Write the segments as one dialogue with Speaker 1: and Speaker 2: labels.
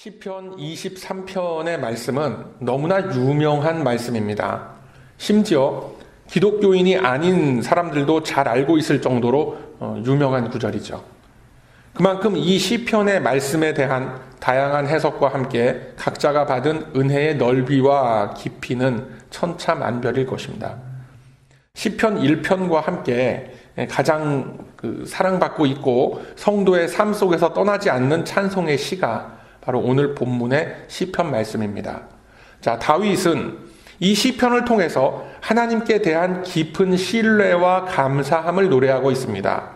Speaker 1: 시편 23편의 말씀은 너무나 유명한 말씀입니다. 심지어 기독교인이 아닌 사람들도 잘 알고 있을 정도로 유명한 구절이죠. 그만큼 이 시편의 말씀에 대한 다양한 해석과 함께 각자가 받은 은혜의 넓이와 깊이는 천차만별일 것입니다. 시편 1편과 함께 가장 사랑받고 있고 성도의 삶 속에서 떠나지 않는 찬송의 시가 바로 오늘 본문의 시편 말씀입니다. 자, 다윗은 이 시편을 통해서 하나님께 대한 깊은 신뢰와 감사함을 노래하고 있습니다.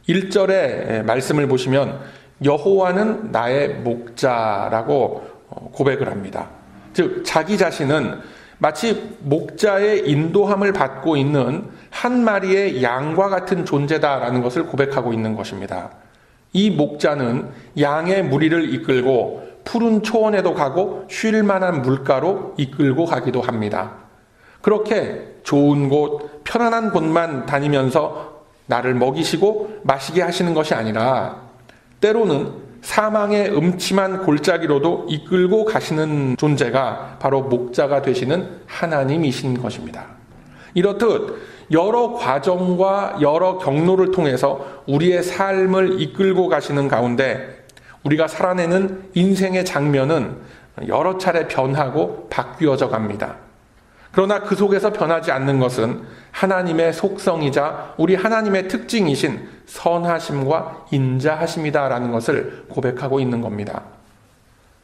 Speaker 1: 1절의 말씀을 보시면 여호와는 나의 목자라고 고백을 합니다. 즉 자기 자신은 마치 목자의 인도함을 받고 있는 한 마리의 양과 같은 존재다라는 것을 고백하고 있는 것입니다. 이 목자는 양의 무리를 이끌고 푸른 초원에도 가고 쉴 만한 물가로 이끌고 가기도 합니다. 그렇게 좋은 곳, 편안한 곳만 다니면서 나를 먹이시고 마시게 하시는 것이 아니라 때로는 사망의 음침한 골짜기로도 이끌고 가시는 존재가 바로 목자가 되시는 하나님이신 것입니다. 이렇듯 여러 과정과 여러 경로를 통해서 우리의 삶을 이끌고 가시는 가운데 우리가 살아내는 인생의 장면은 여러 차례 변하고 바뀌어져 갑니다. 그러나 그 속에서 변하지 않는 것은 하나님의 속성이자 우리 하나님의 특징이신 선하심과 인자하심이다라는 것을 고백하고 있는 겁니다.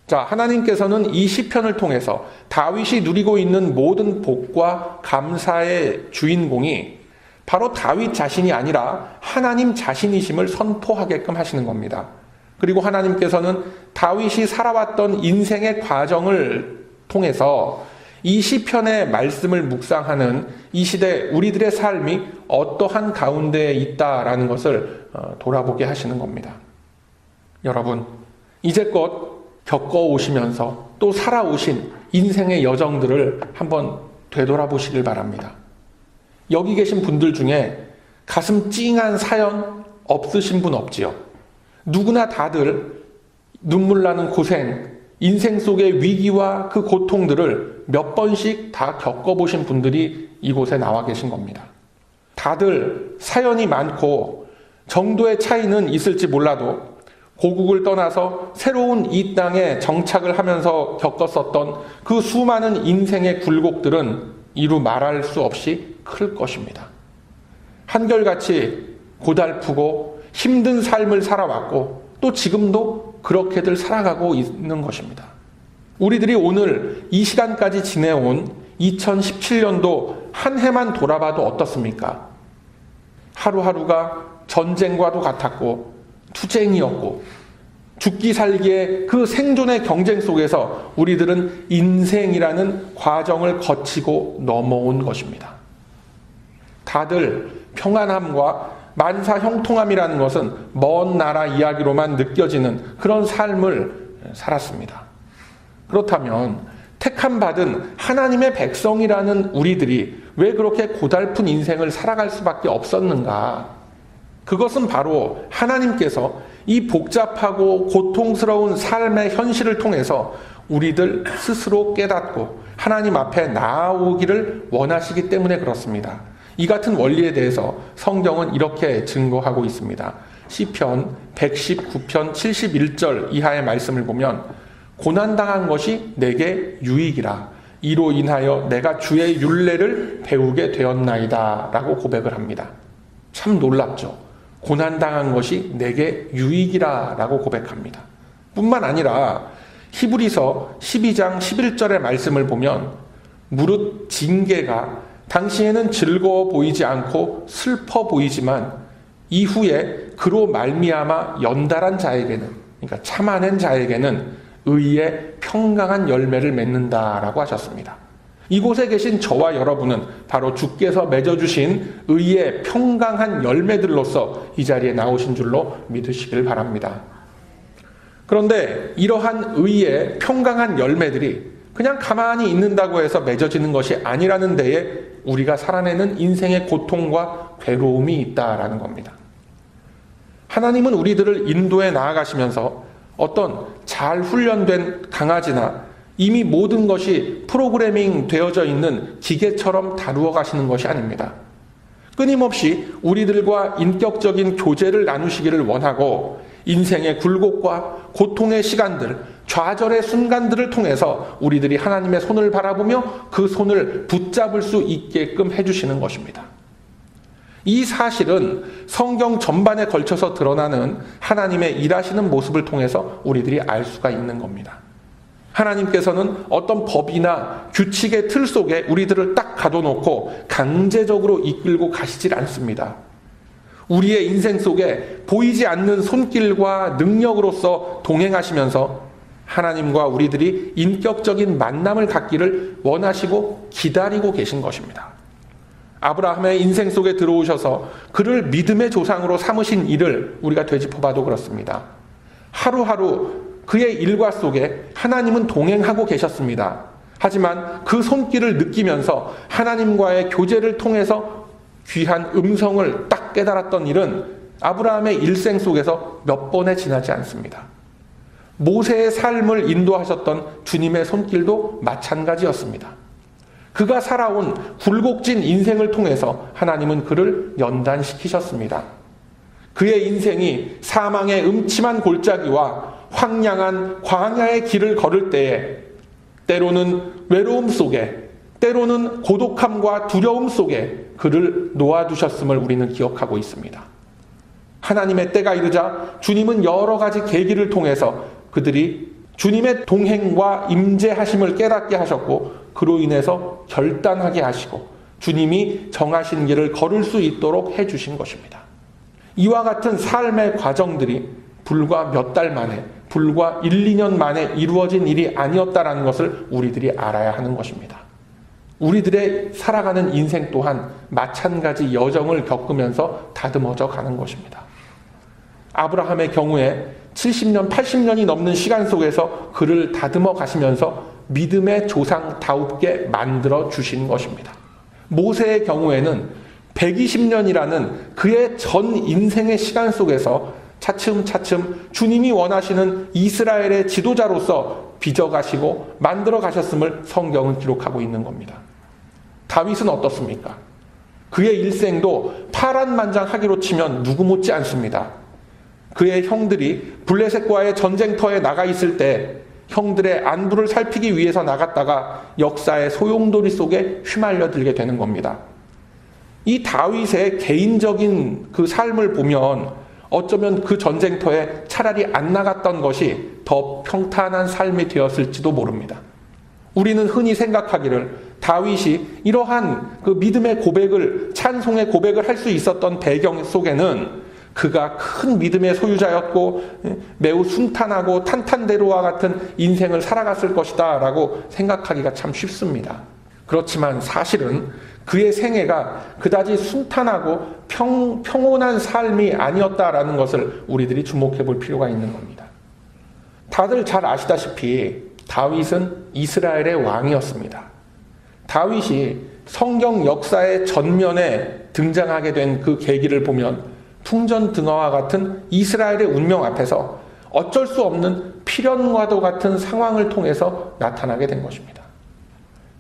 Speaker 1: 자, 하나님께서는 이 시편을 통해서 다윗이 누리고 있는 모든 복과 감사의 주인공이 바로 다윗 자신이 아니라 하나님 자신이심을 선포하게끔 하시는 겁니다. 그리고 하나님께서는 다윗이 살아왔던 인생의 과정을 통해서 이 시편의 말씀을 묵상하는 이 시대 우리들의 삶이 어떠한 가운데에 있다라는 것을 돌아보게 하시는 겁니다. 여러분, 이제껏 겪어오시면서 또 살아오신 인생의 여정들을 한번 되돌아보시길 바랍니다. 여기 계신 분들 중에 가슴 찡한 사연 없으신 분 없지요? 누구나 다들 눈물 나는 고생, 인생 속의 위기와 그 고통들을 몇 번씩 다 겪어보신 분들이 이곳에 나와 계신 겁니다. 다들 사연이 많고 정도의 차이는 있을지 몰라도 고국을 떠나서 새로운 이 땅에 정착을 하면서 겪었었던 그 수많은 인생의 굴곡들은 이루 말할 수 없이 클 것입니다. 한결같이 고달프고 힘든 삶을 살아왔고 또 지금도 그렇게들 살아가고 있는 것입니다. 우리들이 오늘 이 시간까지 지내온 2017년도 한 해만 돌아봐도 어떻습니까? 하루하루가 전쟁과도 같았고 투쟁이었고 죽기 살기의 그 생존의 경쟁 속에서 우리들은 인생이라는 과정을 거치고 넘어온 것입니다. 다들 평안함과 만사 형통함이라는 것은 먼 나라 이야기로만 느껴지는 그런 삶을 살았습니다. 그렇다면 택함받은 하나님의 백성이라는 우리들이 왜 그렇게 고달픈 인생을 살아갈 수밖에 없었는가? 그것은 바로 하나님께서 이 복잡하고 고통스러운 삶의 현실을 통해서 우리들 스스로 깨닫고 하나님 앞에 나아오기를 원하시기 때문에 그렇습니다. 이 같은 원리에 대해서 성경은 이렇게 증거하고 있습니다. 시편 119편 71절 이하의 말씀을 보면 고난당한 것이 내게 유익이라 이로 인하여 내가 주의 율례를 배우게 되었나이다 라고 고백을 합니다. 참 놀랍죠. 고난당한 것이 내게 유익이라 라고 고백합니다. 뿐만 아니라 히브리서 12장 11절의 말씀을 보면 무릇 징계가 당시에는 즐거워 보이지 않고 슬퍼 보이지만 이후에 그로 말미암아 연달한 자에게는, 그러니까 참아낸 자에게는 의의 평강한 열매를 맺는다라고 하셨습니다. 이곳에 계신 저와 여러분은 바로 주께서 맺어주신 의의 평강한 열매들로서 이 자리에 나오신 줄로 믿으시길 바랍니다. 그런데 이러한 의의 평강한 열매들이 그냥 가만히 있는다고 해서 맺어지는 것이 아니라는 데에 우리가 살아내는 인생의 고통과 괴로움이 있다라는 겁니다. 하나님은 우리들을 인도해 나아가시면서 어떤 잘 훈련된 강아지나 이미 모든 것이 프로그래밍 되어져 있는 기계처럼 다루어 가시는 것이 아닙니다. 끊임없이 우리들과 인격적인 교제를 나누시기를 원하고 인생의 굴곡과 고통의 시간들, 좌절의 순간들을 통해서 우리들이 하나님의 손을 바라보며 그 손을 붙잡을 수 있게끔 해주시는 것입니다. 이 사실은 성경 전반에 걸쳐서 드러나는 하나님의 일하시는 모습을 통해서 우리들이 알 수가 있는 겁니다. 하나님께서는 어떤 법이나 규칙의 틀 속에 우리들을 딱 가둬놓고 강제적으로 이끌고 가시질 않습니다. 우리의 인생 속에 보이지 않는 손길과 능력으로서 동행하시면서 하나님과 우리들이 인격적인 만남을 갖기를 원하시고 기다리고 계신 것입니다. 아브라함의 인생 속에 들어오셔서 그를 믿음의 조상으로 삼으신 일을 우리가 되짚어봐도 그렇습니다. 하루하루 그의 일과 속에 하나님은 동행하고 계셨습니다. 하지만 그 손길을 느끼면서 하나님과의 교제를 통해서 귀한 음성을 딱 깨달았던 일은 아브라함의 일생 속에서 몇 번에 지나지 않습니다. 모세의 삶을 인도하셨던 주님의 손길도 마찬가지였습니다. 그가 살아온 굴곡진 인생을 통해서 하나님은 그를 연단시키셨습니다. 그의 인생이 사망의 음침한 골짜기와 황량한 광야의 길을 걸을 때에 때로는 외로움 속에 때로는 고독함과 두려움 속에 그를 놓아두셨음을 우리는 기억하고 있습니다. 하나님의 때가 이르자 주님은 여러 가지 계기를 통해서 그들이 주님의 동행과 임재하심을 깨닫게 하셨고 그로 인해서 결단하게 하시고 주님이 정하신 길을 걸을 수 있도록 해주신 것입니다. 이와 같은 삶의 과정들이 불과 몇 달 만에 불과 1, 2년 만에 이루어진 일이 아니었다라는 것을 우리들이 알아야 하는 것입니다. 우리들의 살아가는 인생 또한 마찬가지 여정을 겪으면서 다듬어져 가는 것입니다. 아브라함의 경우에 70년, 80년이 넘는 시간 속에서 그를 다듬어 가시면서 믿음의 조상다웁게 만들어 주신 것입니다. 모세의 경우에는 120년이라는 그의 전 인생의 시간 속에서 차츰차츰 주님이 원하시는 이스라엘의 지도자로서 빚어가시고 만들어 가셨음을 성경은 기록하고 있는 겁니다. 다윗은 어떻습니까? 그의 일생도 파란만장하기로 치면 누구 못지 않습니다. 그의 형들이 블레셋과의 전쟁터에 나가 있을 때 형들의 안부를 살피기 위해서 나갔다가 역사의 소용돌이 속에 휘말려 들게 되는 겁니다. 이 다윗의 개인적인 그 삶을 보면 어쩌면 그 전쟁터에 차라리 안 나갔던 것이 더 평탄한 삶이 되었을지도 모릅니다. 우리는 흔히 생각하기를 다윗이 이러한 그 믿음의 고백을, 찬송의 고백을 할 수 있었던 배경 속에는 그가 큰 믿음의 소유자였고 매우 순탄하고 탄탄대로와 같은 인생을 살아갔을 것이다 라고 생각하기가 참 쉽습니다. 그렇지만 사실은 그의 생애가 그다지 순탄하고 평온한 삶이 아니었다라는 것을 우리들이 주목해 볼 필요가 있는 겁니다. 다들 잘 아시다시피 다윗은 이스라엘의 왕이었습니다. 다윗이 성경 역사의 전면에 등장하게 된 그 계기를 보면 풍전등화와 같은 이스라엘의 운명 앞에서 어쩔 수 없는 필연과도 같은 상황을 통해서 나타나게 된 것입니다.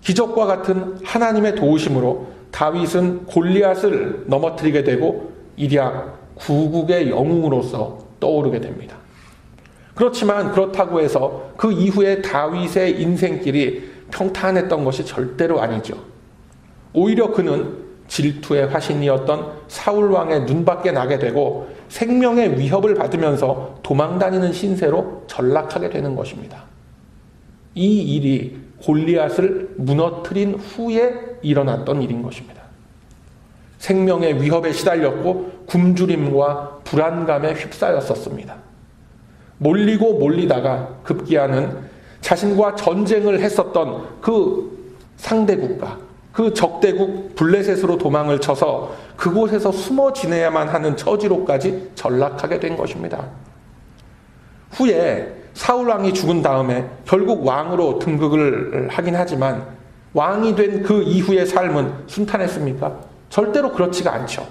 Speaker 1: 기적과 같은 하나님의 도우심으로 다윗은 골리앗을 넘어뜨리게 되고 일약 구국의 영웅으로서 떠오르게 됩니다. 그렇지만 그렇다고 해서 그 이후에 다윗의 인생길이 평탄했던 것이 절대로 아니죠. 오히려 그는 질투의 화신이었던 사울 왕의 눈밖에 나게 되고 생명의 위협을 받으면서 도망다니는 신세로 전락하게 되는 것입니다. 이 일이 골리앗을 무너뜨린 후에 일어났던 일인 것입니다. 생명의 위협에 시달렸고 굶주림과 불안감에 휩싸였었습니다. 몰리고 몰리다가 급기야는 자신과 전쟁을 했었던 그 상대국가, 그 적대국 블레셋으로 도망을 쳐서 그곳에서 숨어 지내야만 하는 처지로까지 전락하게 된 것입니다. 후에 사울 왕이 죽은 다음에 결국 왕으로 등극을 하긴 하지만 왕이 된 그 이후의 삶은 순탄했습니까? 절대로 그렇지가 않죠.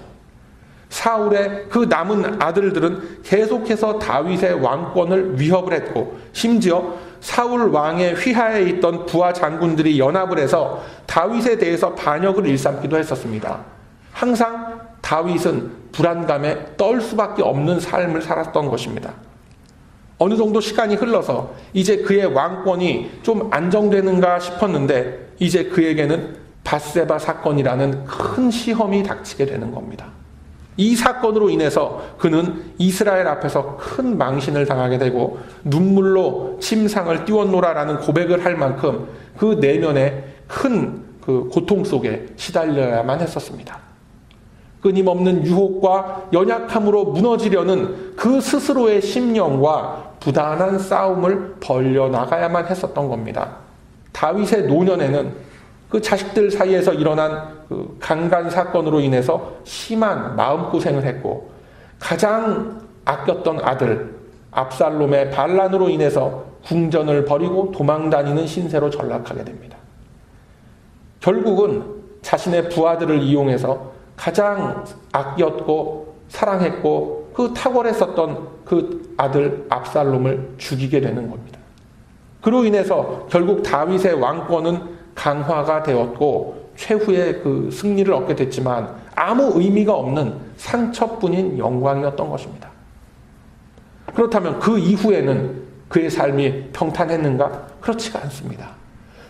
Speaker 1: 사울의 그 남은 아들들은 계속해서 다윗의 왕권을 위협을 했고, 심지어 사울 왕의 휘하에 있던 부하 장군들이 연합을 해서 다윗에 대해서 반역을 일삼기도 했었습니다. 항상 다윗은 불안감에 떨 수밖에 없는 삶을 살았던 것입니다. 어느 정도 시간이 흘러서 이제 그의 왕권이 좀 안정되는가 싶었는데, 이제 그에게는 밧세바 사건이라는 큰 시험이 닥치게 되는 겁니다. 이 사건으로 인해서 그는 이스라엘 앞에서 큰 망신을 당하게 되고 눈물로 침상을 띄웠노라라는 고백을 할 만큼 그 내면에 큰 그 고통 속에 시달려야만 했었습니다. 끊임없는 유혹과 연약함으로 무너지려는 그 스스로의 심령과 부단한 싸움을 벌려나가야만 했었던 겁니다. 다윗의 노년에는 그 자식들 사이에서 일어난 그 강간 사건으로 인해서 심한 마음고생을 했고, 가장 아꼈던 아들 압살롬의 반란으로 인해서 궁전을 버리고 도망다니는 신세로 전락하게 됩니다. 결국은 자신의 부하들을 이용해서 가장 아꼈고 사랑했고 그 탁월했었던 그 아들 압살롬을 죽이게 되는 겁니다. 그로 인해서 결국 다윗의 왕권은 강화가 되었고 최후의 그 승리를 얻게 됐지만 아무 의미가 없는 상처뿐인 영광이었던 것입니다. 그렇다면 그 이후에는 그의 삶이 평탄했는가? 그렇지가 않습니다.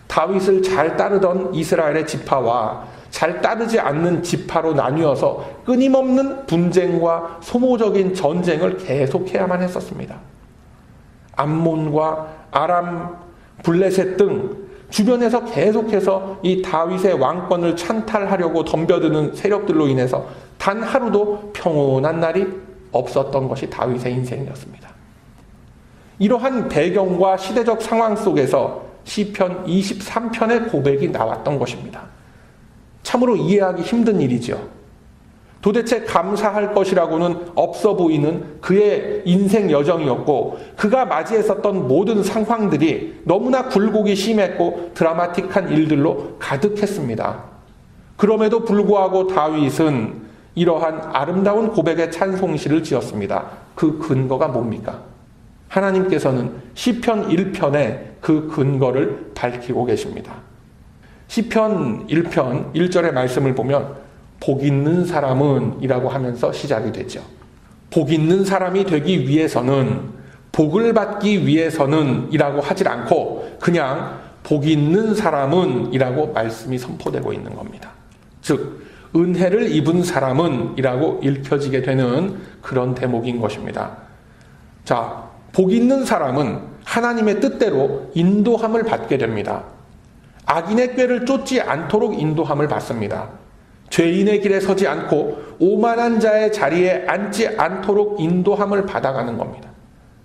Speaker 1: 다윗을 잘 따르던 이스라엘의 지파와 잘 따르지 않는 지파로 나뉘어서 끊임없는 분쟁과 소모적인 전쟁을 계속해야만 했었습니다. 암몬과 아람, 블레셋 등 주변에서 계속해서 이 다윗의 왕권을 찬탈하려고 덤벼드는 세력들로 인해서 단 하루도 평온한 날이 없었던 것이 다윗의 인생이었습니다. 이러한 배경과 시대적 상황 속에서 시편 23편의 고백이 나왔던 것입니다. 참으로 이해하기 힘든 일이죠. 도대체 감사할 것이라고는 없어 보이는 그의 인생 여정이었고, 그가 맞이했었던 모든 상황들이 너무나 굴곡이 심했고 드라마틱한 일들로 가득했습니다. 그럼에도 불구하고 다윗은 이러한 아름다운 고백의 찬송시를 지었습니다. 그 근거가 뭡니까? 하나님께서는 시편 1편에 그 근거를 밝히고 계십니다. 시편 1편 1절의 말씀을 보면 복 있는 사람은 이라고 하면서 시작이 되죠. 복 있는 사람이 되기 위해서는, 복을 받기 위해서는 이라고 하질 않고 그냥 복 있는 사람은 이라고 말씀이 선포되고 있는 겁니다. 즉 은혜를 입은 사람은 이라고 읽혀지게 되는 그런 대목인 것입니다. 자, 복 있는 사람은 하나님의 뜻대로 인도함을 받게 됩니다. 악인의 꾀를 쫓지 않도록 인도함을 받습니다. 죄인의 길에 서지 않고 오만한 자의 자리에 앉지 않도록 인도함을 받아가는 겁니다.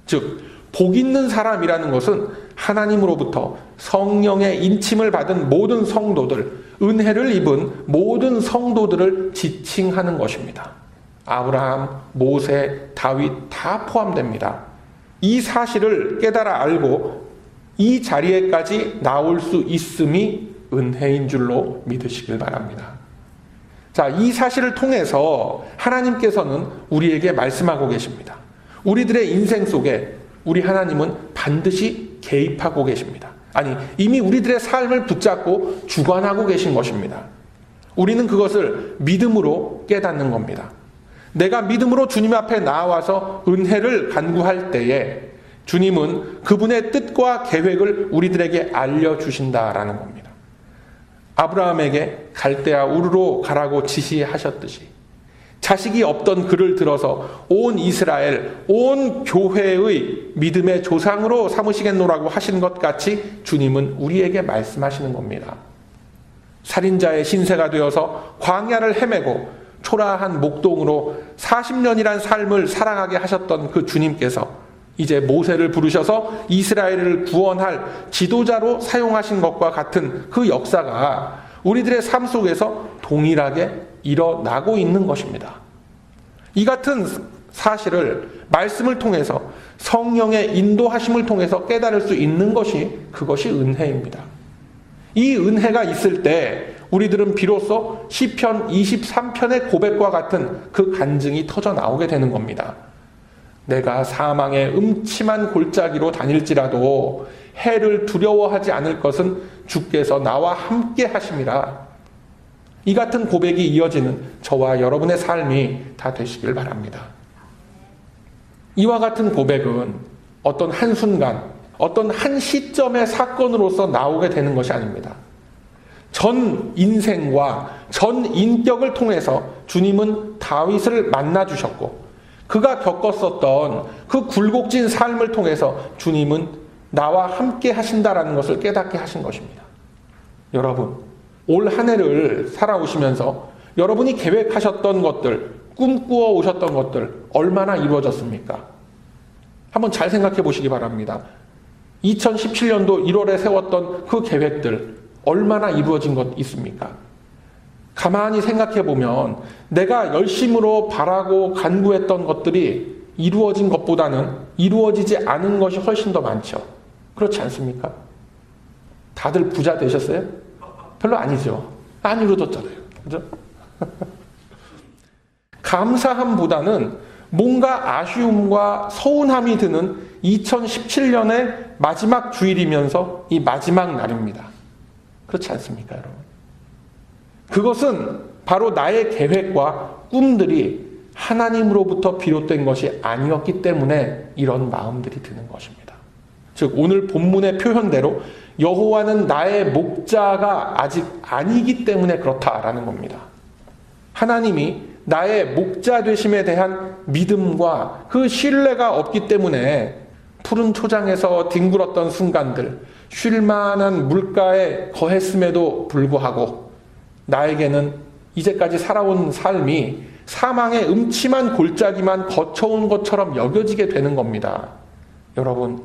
Speaker 1: 즉 복 있는 사람이라는 것은 하나님으로부터 성령의 인침을 받은 모든 성도들, 은혜를 입은 모든 성도들을 지칭하는 것입니다. 아브라함, 모세, 다윗 다 포함됩니다. 이 사실을 깨달아 알고 이 자리에까지 나올 수 있음이 은혜인 줄로 믿으시길 바랍니다. 자, 이 사실을 통해서 하나님께서는 우리에게 말씀하고 계십니다. 우리들의 인생 속에 우리 하나님은 반드시 개입하고 계십니다. 아니, 이미 우리들의 삶을 붙잡고 주관하고 계신 것입니다. 우리는 그것을 믿음으로 깨닫는 겁니다. 내가 믿음으로 주님 앞에 나와서 은혜를 간구할 때에 주님은 그분의 뜻과 계획을 우리들에게 알려주신다라는 겁니다. 아브라함에게 갈대아 우르로 가라고 지시하셨듯이 자식이 없던 그를 들어서 온 이스라엘, 온 교회의 믿음의 조상으로 삼으시겠노라고 하신 것 같이 주님은 우리에게 말씀하시는 겁니다. 살인자의 신세가 되어서 광야를 헤매고 초라한 목동으로 40년이란 삶을 살아가게 하셨던 그 주님께서 이제 모세를 부르셔서 이스라엘을 구원할 지도자로 사용하신 것과 같은 그 역사가 우리들의 삶 속에서 동일하게 일어나고 있는 것입니다. 이 같은 사실을 말씀을 통해서 성령의 인도하심을 통해서 깨달을 수 있는 것이 그것이 은혜입니다. 이 은혜가 있을 때 우리들은 비로소 시편 23편의 고백과 같은 그 간증이 터져 나오게 되는 겁니다. 내가 사망의 음침한 골짜기로 다닐지라도 해를 두려워하지 않을 것은 주께서 나와 함께 하심이라. 이 같은 고백이 이어지는 저와 여러분의 삶이 다 되시길 바랍니다. 이와 같은 고백은 어떤 한순간, 어떤 한 시점의 사건으로서 나오게 되는 것이 아닙니다. 전 인생과 전 인격을 통해서 주님은 다윗을 만나주셨고 그가 겪었었던 그 굴곡진 삶을 통해서 주님은 나와 함께 하신다라는 것을 깨닫게 하신 것입니다. 여러분, 올 한 해를 살아오시면서 여러분이 계획하셨던 것들, 꿈꾸어 오셨던 것들 얼마나 이루어졌습니까? 한번 잘 생각해 보시기 바랍니다. 2017년도 1월에 세웠던 그 계획들 얼마나 이루어진 것 있습니까? 가만히 생각해 보면 내가 열심으로 바라고 간구했던 것들이 이루어진 것보다는 이루어지지 않은 것이 훨씬 더 많죠. 그렇지 않습니까? 다들 부자 되셨어요? 별로 아니죠. 안 이루어졌잖아요. 그죠? 감사함보다는 뭔가 아쉬움과 서운함이 드는 2017년의 마지막 주일이면서 이 마지막 날입니다. 그렇지 않습니까, 여러분? 그것은 바로 나의 계획과 꿈들이 하나님으로부터 비롯된 것이 아니었기 때문에 이런 마음들이 드는 것입니다. 즉 오늘 본문의 표현대로 여호와는 나의 목자가 아직 아니기 때문에 그렇다라는 겁니다. 하나님이 나의 목자 되심에 대한 믿음과 그 신뢰가 없기 때문에 푸른 초장에서 뒹굴었던 순간들, 쉴만한 물가에 거했음에도 불구하고 나에게는 이제까지 살아온 삶이 사망의 음침한 골짜기만 거쳐온 것처럼 여겨지게 되는 겁니다. 여러분,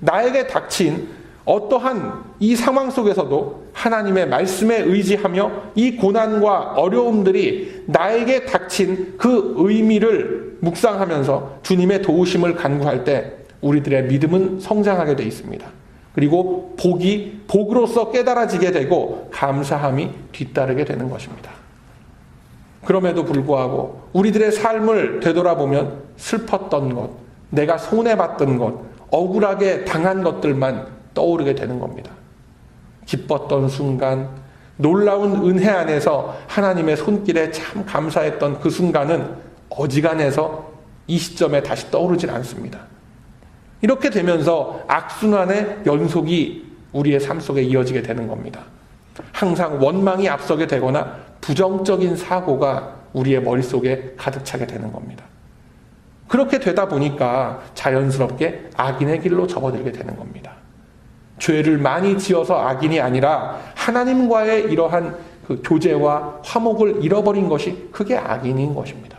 Speaker 1: 나에게 닥친 어떠한 이 상황 속에서도 하나님의 말씀에 의지하며 이 고난과 어려움들이 나에게 닥친 그 의미를 묵상하면서 주님의 도우심을 간구할 때 우리들의 믿음은 성장하게 되어 있습니다. 그리고 복이 복으로서 깨달아지게 되고 감사함이 뒤따르게 되는 것입니다. 그럼에도 불구하고 우리들의 삶을 되돌아보면 슬펐던 것, 내가 손해봤던 것, 억울하게 당한 것들만 떠오르게 되는 겁니다. 기뻤던 순간, 놀라운 은혜 안에서 하나님의 손길에 참 감사했던 그 순간은 어지간해서 이 시점에 다시 떠오르질 않습니다. 이렇게 되면서 악순환의 연속이 우리의 삶 속에 이어지게 되는 겁니다. 항상 원망이 앞서게 되거나 부정적인 사고가 우리의 머릿속에 가득 차게 되는 겁니다. 그렇게 되다 보니까 자연스럽게 악인의 길로 접어들게 되는 겁니다. 죄를 많이 지어서 악인이 아니라 하나님과의 이러한 그 교제와 화목을 잃어버린 것이 그게 악인인 것입니다.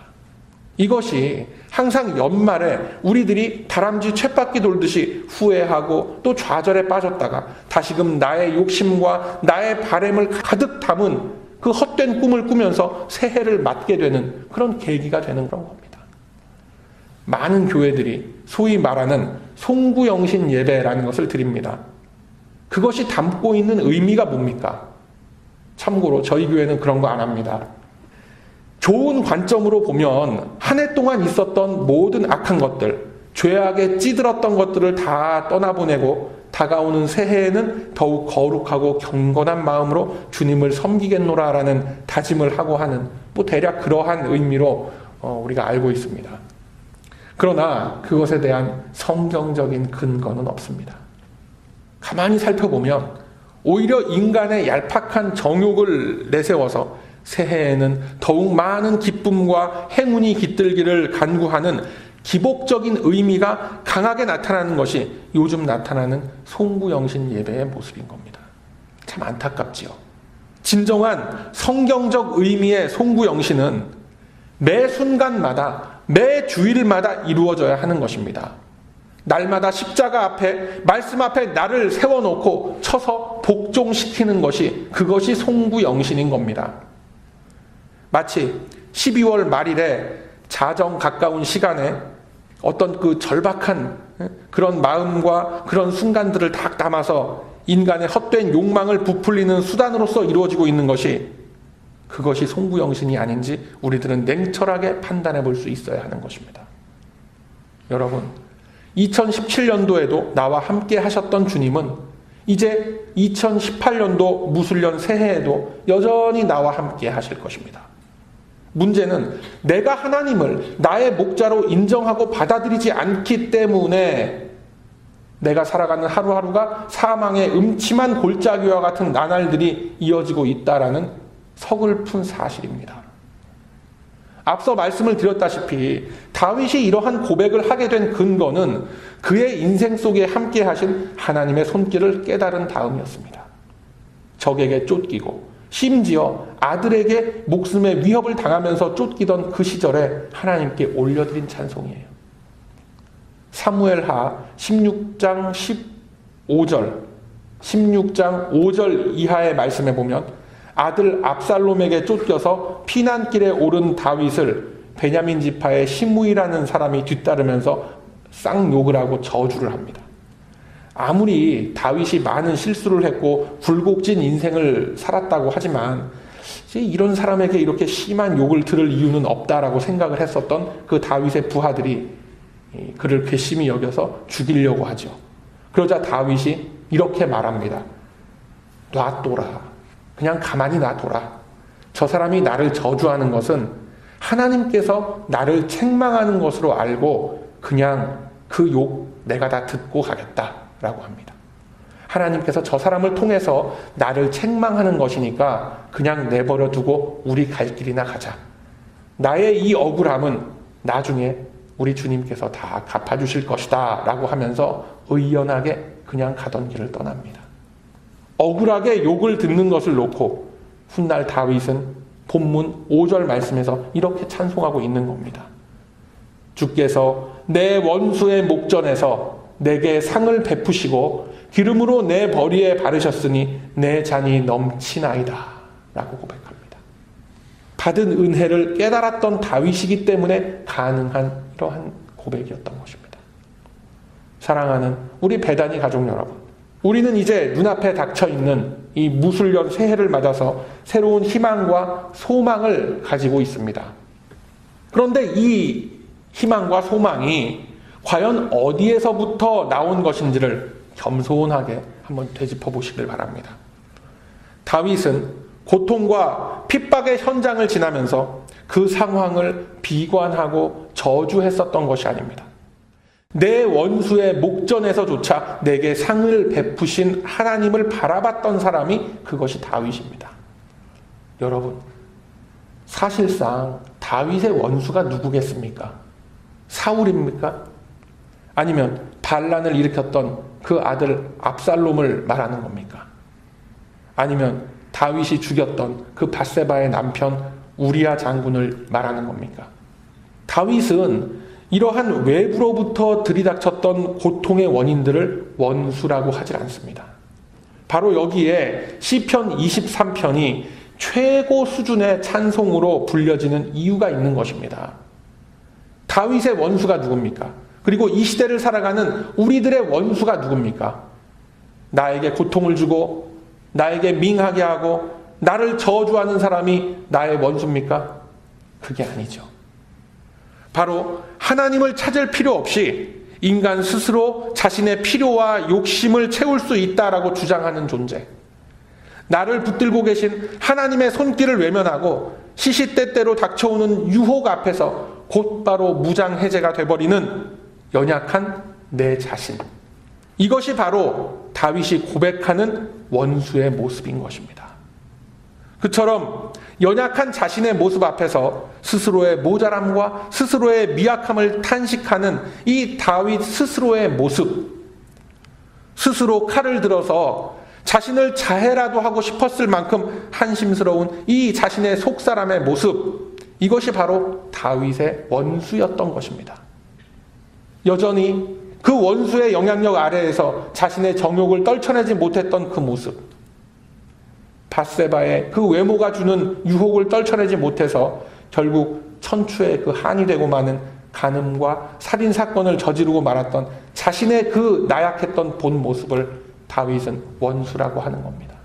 Speaker 1: 이것이 항상 연말에 우리들이 다람쥐 쳇바퀴 돌듯이 후회하고 또 좌절에 빠졌다가 다시금 나의 욕심과 나의 바램을 가득 담은 그 헛된 꿈을 꾸면서 새해를 맞게 되는 그런 계기가 되는 그런 겁니다. 많은 교회들이 소위 말하는 송구영신 예배라는 것을 드립니다. 그것이 담고 있는 의미가 뭡니까? 참고로 저희 교회는 그런 거 안 합니다. 좋은 관점으로 보면 한 해 동안 있었던 모든 악한 것들, 죄악에 찌들었던 것들을 다 떠나보내고 다가오는 새해에는 더욱 거룩하고 경건한 마음으로 주님을 섬기겠노라라는 다짐을 하고 하는 대략 그러한 의미로 우리가 알고 있습니다. 그러나 그것에 대한 성경적인 근거는 없습니다. 가만히 살펴보면 오히려 인간의 얄팍한 정욕을 내세워서 새해에는 더욱 많은 기쁨과 행운이 깃들기를 간구하는 기복적인 의미가 강하게 나타나는 것이 요즘 나타나는 송구영신 예배의 모습인 겁니다. 참 안타깝지요. 진정한 성경적 의미의 송구영신은 매 순간마다 매 주일마다 이루어져야 하는 것입니다. 날마다 십자가 앞에 말씀 앞에 나를 세워놓고 쳐서 복종시키는 것이 그것이 송구영신인 겁니다. 마치 12월 말일에 자정 가까운 시간에 어떤 그 절박한 그런 마음과 그런 순간들을 다 담아서 인간의 헛된 욕망을 부풀리는 수단으로서 이루어지고 있는 것이, 그것이 송구영신이 아닌지 우리들은 냉철하게 판단해 볼 수 있어야 하는 것입니다. 여러분, 2017년도에도 나와 함께 하셨던 주님은 이제 2018년도 무술년 새해에도 여전히 나와 함께 하실 것입니다. 문제는 내가 하나님을 나의 목자로 인정하고 받아들이지 않기 때문에 내가 살아가는 하루하루가 사망의 음침한 골짜기와 같은 나날들이 이어지고 있다라는 서글픈 사실입니다. 앞서 말씀을 드렸다시피 다윗이 이러한 고백을 하게 된 근거는 그의 인생 속에 함께 하신 하나님의 손길을 깨달은 다음이었습니다. 적에게 쫓기고 심지어 아들에게 목숨의 위협을 당하면서 쫓기던 그 시절에 하나님께 올려드린 찬송이에요. 사무엘하 16장 5절 이하의 말씀에 보면 아들 압살롬에게 쫓겨서 피난길에 오른 다윗을 베냐민 지파의 시므이라는 사람이 뒤따르면서 쌍욕을 하고 저주를 합니다. 아무리 다윗이 많은 실수를 했고 굴곡진 인생을 살았다고 하지만 이런 사람에게 이렇게 심한 욕을 들을 이유는 없다라고 생각을 했었던 그 다윗의 부하들이 그를 괘씸히 여겨서 죽이려고 하죠. 그러자 다윗이 이렇게 말합니다. 놔둬라. 그냥 가만히 놔둬라. 저 사람이 나를 저주하는 것은 하나님께서 나를 책망하는 것으로 알고 그냥 그 욕 내가 다 듣고 가겠다라고 합니다. 하나님께서 저 사람을 통해서 나를 책망하는 것이니까 그냥 내버려 두고 우리 갈 길이나 가자. 나의 이 억울함은 나중에 우리 주님께서 다 갚아주실 것이다 라고 하면서 의연하게 그냥 가던 길을 떠납니다. 억울하게 욕을 듣는 것을 놓고 훗날 다윗은 본문 5절 말씀에서 이렇게 찬송하고 있는 겁니다. 주께서 내 원수의 목전에서 내게 상을 베푸시고 기름으로 내 버리에 바르셨으니 내 잔이 넘치나이다 라고 고백합니다. 받은 은혜를 깨달았던 다윗이기 때문에 가능한 이러한 고백이었던 것입니다. 사랑하는 우리 배단위 가족 여러분, 우리는 이제 눈앞에 닥쳐있는 이 무술년 새해를 맞아서 새로운 희망과 소망을 가지고 있습니다. 그런데 이 희망과 소망이 과연 어디에서부터 나온 것인지를 겸손하게 한번 되짚어 보시길 바랍니다. 다윗은 고통과 핍박의 현장을 지나면서 그 상황을 비관하고 저주했었던 것이 아닙니다. 내 원수의 목전에서조차 내게 상을 베푸신 하나님을 바라봤던 사람이 그것이 다윗입니다. 여러분, 사실상 다윗의 원수가 누구겠습니까? 사울입니까? 아니면 반란을 일으켰던 그 아들 압살롬을 말하는 겁니까? 아니면 다윗이 죽였던 그 밧세바의 남편 우리아 장군을 말하는 겁니까? 다윗은 이러한 외부로부터 들이닥쳤던 고통의 원인들을 원수라고 하지 않습니다. 바로 여기에 시편 23편이 최고 수준의 찬송으로 불려지는 이유가 있는 것입니다. 다윗의 원수가 누굽니까? 그리고 이 시대를 살아가는 우리들의 원수가 누굽니까? 나에게 고통을 주고 나에게 밍하게 하고 나를 저주하는 사람이 나의 원수입니까? 그게 아니죠. 바로 하나님을 찾을 필요 없이 인간 스스로 자신의 필요와 욕심을 채울 수 있다라고 주장하는 존재. 나를 붙들고 계신 하나님의 손길을 외면하고 시시때때로 닥쳐오는 유혹 앞에서 곧바로 무장해제가 돼버리는 연약한 내 자신. 이것이 바로 다윗이 고백하는 원수의 모습인 것입니다. 그처럼 연약한 자신의 모습 앞에서 스스로의 모자람과 스스로의 미약함을 탄식하는 이 다윗 스스로의 모습, 스스로 칼을 들어서 자신을 자해라도 하고 싶었을 만큼 한심스러운 이 자신의 속사람의 모습, 이것이 바로 다윗의 원수였던 것입니다. 여전히 그 원수의 영향력 아래에서 자신의 정욕을 떨쳐내지 못했던 그 모습, 밧세바의 그 외모가 주는 유혹을 떨쳐내지 못해서 결국 천추의 그 한이 되고 마는 간음과 살인 사건을 저지르고 말았던 자신의 그 나약했던 본 모습을 다윗은 원수라고 하는 겁니다.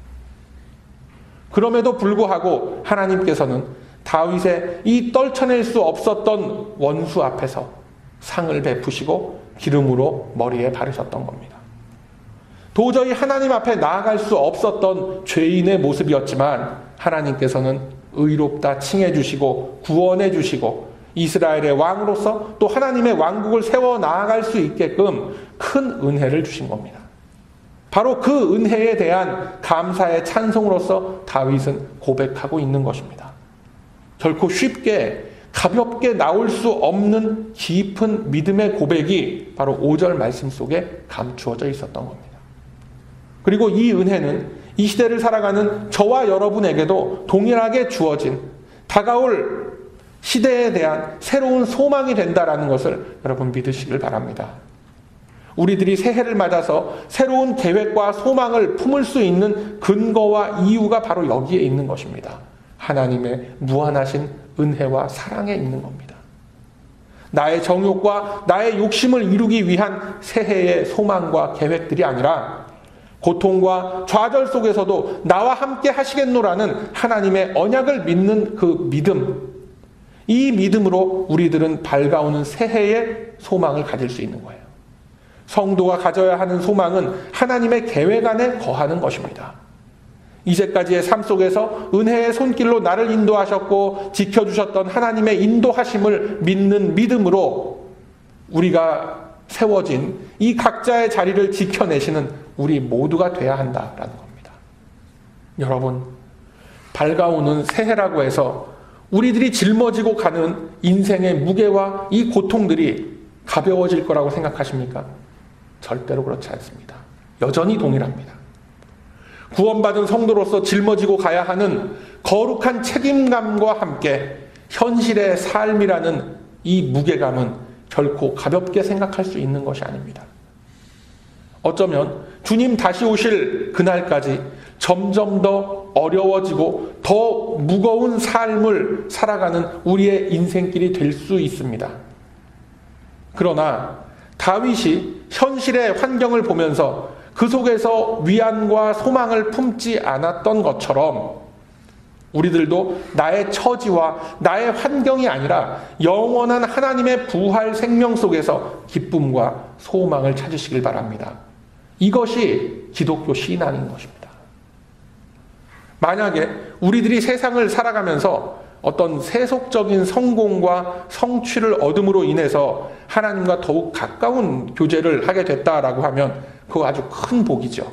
Speaker 1: 그럼에도 불구하고 하나님께서는 다윗의 이 떨쳐낼 수 없었던 원수 앞에서 상을 베푸시고 기름으로 머리에 바르셨던 겁니다. 도저히 하나님 앞에 나아갈 수 없었던 죄인의 모습이었지만 하나님께서는 의롭다 칭해 주시고 구원해 주시고 이스라엘의 왕으로서 또 하나님의 왕국을 세워 나아갈 수 있게끔 큰 은혜를 주신 겁니다. 바로 그 은혜에 대한 감사의 찬송으로서 다윗은 고백하고 있는 것입니다. 결코 쉽게 가볍게 나올 수 없는 깊은 믿음의 고백이 바로 5절 말씀 속에 감추어져 있었던 겁니다. 그리고 이 은혜는 이 시대를 살아가는 저와 여러분에게도 동일하게 주어진 다가올 시대에 대한 새로운 소망이 된다라는 것을 여러분 믿으시길 바랍니다. 우리들이 새해를 맞아서 새로운 계획과 소망을 품을 수 있는 근거와 이유가 바로 여기에 있는 것입니다. 하나님의 무한하신 은혜와 사랑에 있는 겁니다. 나의 정욕과 나의 욕심을 이루기 위한 새해의 소망과 계획들이 아니라 고통과 좌절 속에서도 나와 함께 하시겠노라는 하나님의 언약을 믿는 그 믿음, 이 믿음으로 우리들은 밝아오는 새해의 소망을 가질 수 있는 거예요. 성도가 가져야 하는 소망은 하나님의 계획 안에 거하는 것입니다. 이제까지의 삶 속에서 은혜의 손길로 나를 인도하셨고 지켜주셨던 하나님의 인도하심을 믿는 믿음으로 우리가 세워진 이 각자의 자리를 지켜내시는 우리 모두가 돼야 한다라는 겁니다. 여러분, 밝아오는 새해라고 해서 우리들이 짊어지고 가는 인생의 무게와 이 고통들이 가벼워질 거라고 생각하십니까? 절대로 그렇지 않습니다. 여전히 동일합니다. 구원받은 성도로서 짊어지고 가야 하는 거룩한 책임감과 함께 현실의 삶이라는 이 무게감은 결코 가볍게 생각할 수 있는 것이 아닙니다. 어쩌면 주님 다시 오실 그날까지 점점 더 어려워지고 더 무거운 삶을 살아가는 우리의 인생길이 될 수 있습니다. 그러나 다윗이 현실의 환경을 보면서 그 속에서 위안과 소망을 품지 않았던 것처럼 우리들도 나의 처지와 나의 환경이 아니라 영원한 하나님의 부활 생명 속에서 기쁨과 소망을 찾으시길 바랍니다. 이것이 기독교 신앙인 것입니다. 만약에 우리들이 세상을 살아가면서 어떤 세속적인 성공과 성취를 얻음으로 인해서 하나님과 더욱 가까운 교제를 하게 됐다라고 하면 그거 아주 큰 복이죠.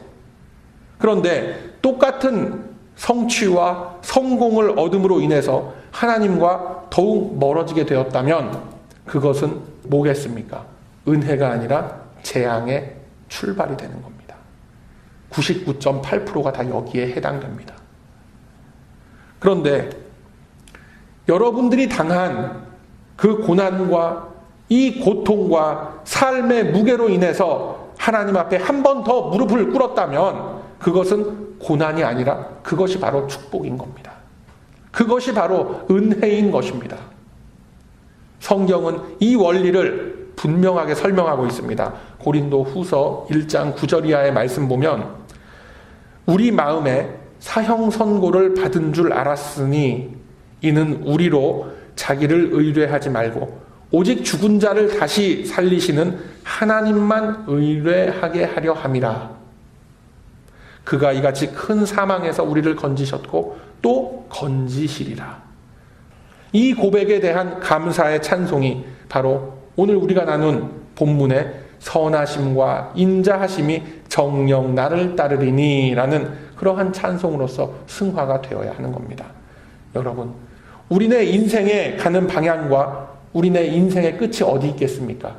Speaker 1: 그런데 똑같은 성취와 성공을 얻음으로 인해서 하나님과 더욱 멀어지게 되었다면 그것은 뭐겠습니까? 은혜가 아니라 재앙의 출발이 되는 겁니다. 99.8%가 다 여기에 해당됩니다. 그런데 여러분들이 당한 그 고난과 이 고통과 삶의 무게로 인해서 하나님 앞에 한 번 더 무릎을 꿇었다면 그것은 고난이 아니라 그것이 바로 축복인 겁니다. 그것이 바로 은혜인 것입니다. 성경은 이 원리를 분명하게 설명하고 있습니다. 고린도 후서 1장 9절 이하의 말씀 보면 우리 마음에 사형 선고를 받은 줄 알았으니 이는 우리로 자기를 의뢰하지 말고 오직 죽은 자를 다시 살리시는 하나님만 의뢰하게 하려 함이라. 그가 이같이 큰 사망에서 우리를 건지셨고 또 건지시리라. 이 고백에 대한 감사의 찬송이 바로 오늘 우리가 나눈 본문의 선하심과 인자하심이 정녕 나를 따르리니 라는 그러한 찬송으로서 승화가 되어야 하는 겁니다. 여러분, 우리네 인생에 가는 방향과 우리네 인생의 끝이 어디 있겠습니까?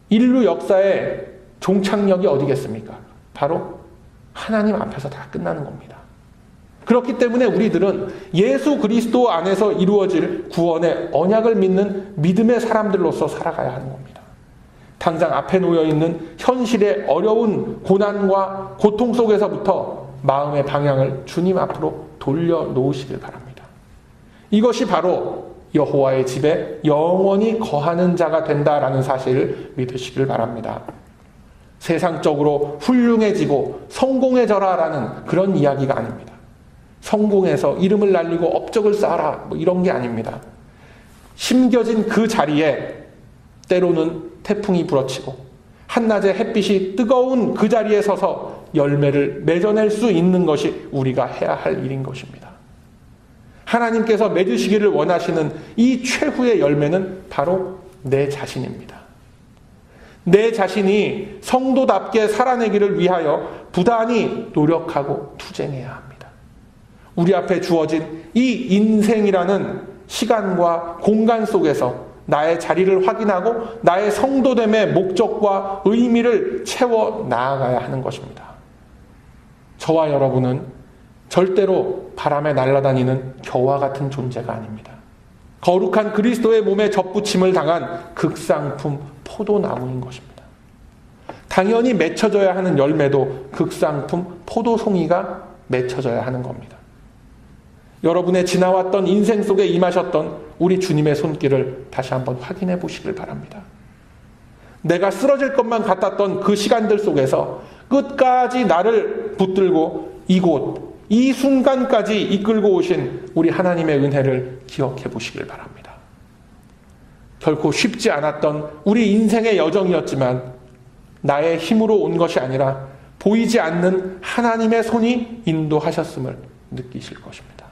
Speaker 1: 인류 역사의 종착역이 어디겠습니까? 바로 하나님 앞에서 다 끝나는 겁니다. 그렇기 때문에 우리들은 예수 그리스도 안에서 이루어질 구원의 언약을 믿는 믿음의 사람들로서 살아가야 하는 겁니다. 당장 앞에 놓여있는 현실의 어려운 고난과 고통 속에서부터 마음의 방향을 주님 앞으로 돌려놓으시길 바랍니다. 이것이 바로 여호와의 집에 영원히 거하는 자가 된다라는 사실을 믿으시길 바랍니다. 세상적으로 훌륭해지고 성공해져라라는 그런 이야기가 아닙니다. 성공해서 이름을 날리고 업적을 쌓아라 이런 게 아닙니다. 심겨진 그 자리에 때로는 태풍이 불어치고 한낮에 햇빛이 뜨거운 그 자리에 서서 열매를 맺어낼 수 있는 것이 우리가 해야 할 일인 것입니다. 하나님께서 맺으시기를 원하시는 이 최후의 열매는 바로 내 자신입니다. 내 자신이 성도답게 살아내기를 위하여 부단히 노력하고 투쟁해야 합니다. 우리 앞에 주어진 이 인생이라는 시간과 공간 속에서 나의 자리를 확인하고 나의 성도됨의 목적과 의미를 채워 나아가야 하는 것입니다. 저와 여러분은 절대로 바람에 날아다니는 겨와 같은 존재가 아닙니다. 거룩한 그리스도의 몸에 접붙임을 당한 극상품 포도나무인 것입니다. 당연히 맺혀져야 하는 열매도 극상품 포도송이가 맺혀져야 하는 겁니다. 여러분의 지나왔던 인생 속에 임하셨던 우리 주님의 손길을 다시 한번 확인해 보시길 바랍니다. 내가 쓰러질 것만 같았던 그 시간들 속에서 끝까지 나를 붙들고 이곳, 이 순간까지 이끌고 오신 우리 하나님의 은혜를 기억해 보시길 바랍니다. 결코 쉽지 않았던 우리 인생의 여정이었지만 나의 힘으로 온 것이 아니라 보이지 않는 하나님의 손이 인도하셨음을 느끼실 것입니다.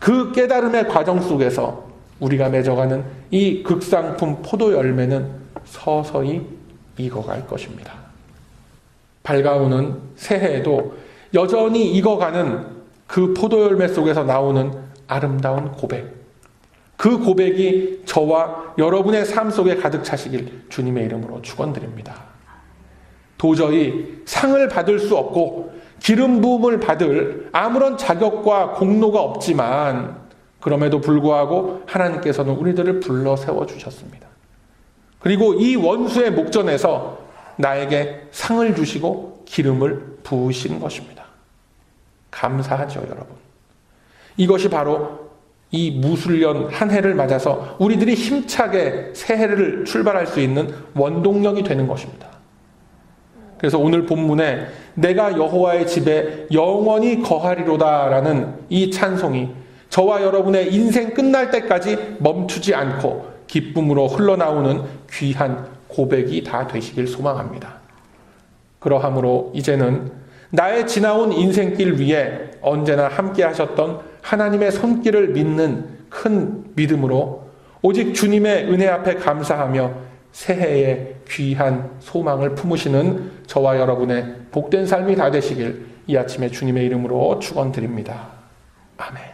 Speaker 1: 그 깨달음의 과정 속에서 우리가 맺어가는 이 극상품 포도 열매는 서서히 익어갈 것입니다. 밝아오는 새해에도 여전히 익어가는 그 포도 열매 속에서 나오는 아름다운 고백, 그 고백이 저와 여러분의 삶 속에 가득 차시길 주님의 이름으로 축원드립니다. 도저히 상을 받을 수 없고 기름 부음을 받을 아무런 자격과 공로가 없지만 그럼에도 불구하고 하나님께서는 우리들을 불러 세워주셨습니다. 그리고 이 원수의 목전에서 나에게 상을 주시고 기름을 부으신 것입니다. 감사하죠, 여러분. 이것이 바로 이 무술년 한 해를 맞아서 우리들이 힘차게 새해를 출발할 수 있는 원동력이 되는 것입니다. 그래서 오늘 본문에 내가 여호와의 집에 영원히 거하리로다라는 이 찬송이 저와 여러분의 인생 끝날 때까지 멈추지 않고 기쁨으로 흘러나오는 귀한 고백이 다 되시길 소망합니다. 그러함으로 이제는 나의 지나온 인생길 위에 언제나 함께 하셨던 하나님의 손길을 믿는 큰 믿음으로 오직 주님의 은혜 앞에 감사하며 새해의 귀한 소망을 품으시는 저와 여러분의 복된 삶이 다 되시길 이 아침에 주님의 이름으로 축원드립니다. 아멘.